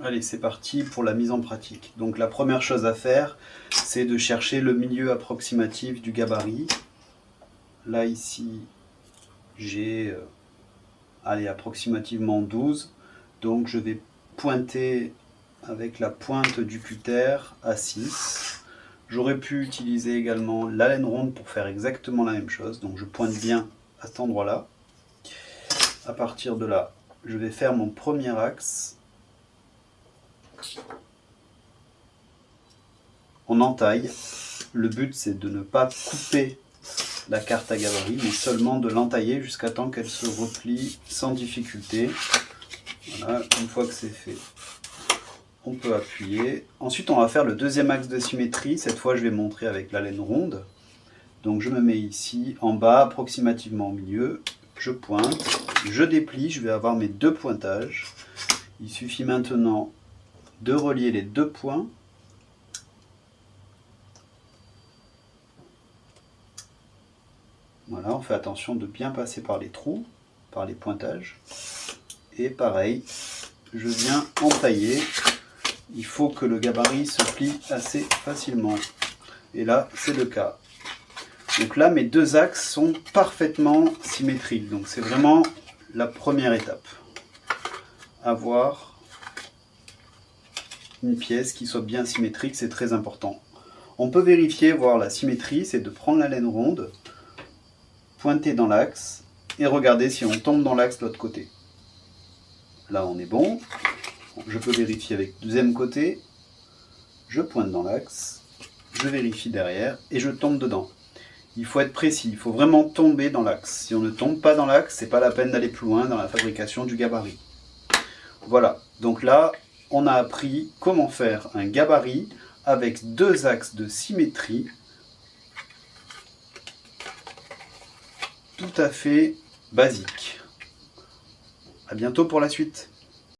Allez, c'est parti pour la mise en pratique. Donc la première chose à faire, c'est de chercher le milieu approximatif du gabarit. Là, ici, j'ai approximativement 12. Donc je vais pointer avec la pointe du cutter à 6. J'aurais pu utiliser également la laine ronde pour faire exactement la même chose. Donc je pointe bien à cet endroit-là. À partir de là, je vais faire mon premier axe. On entaille. Le but, c'est de ne pas couper la carte à gabarit, mais seulement de l'entailler jusqu'à temps qu'elle se replie sans difficulté. Voilà, une fois que c'est fait, on peut appuyer. Ensuite, on va faire le deuxième axe de symétrie. Cette fois, je vais montrer avec la laine ronde. Donc, je me mets ici, en bas, approximativement au milieu. Je pointe, je déplie, je vais avoir mes deux pointages. Il suffit maintenant de relier les deux points. Voilà, on fait attention de bien passer par les trous, par les pointages. Et pareil, je viens entailler. Il faut que le gabarit se plie assez facilement. Et là, c'est le cas. Donc là, mes deux axes sont parfaitement symétriques. Donc c'est vraiment la première étape. Avoir une pièce qui soit bien symétrique, c'est très important. On peut vérifier, voir la symétrie, c'est de prendre la laine ronde, pointer dans l'axe et regarder si on tombe dans l'axe de l'autre côté. Là, on est bon. Je peux vérifier avec le deuxième côté. Je pointe dans l'axe, je vérifie derrière et je tombe dedans. Il faut être précis, il faut vraiment tomber dans l'axe. Si on ne tombe pas dans l'axe, c'est pas la peine d'aller plus loin dans la fabrication du gabarit. Voilà, donc là, on a appris comment faire un gabarit avec deux axes de symétrie tout à fait basique. À bientôt pour la suite.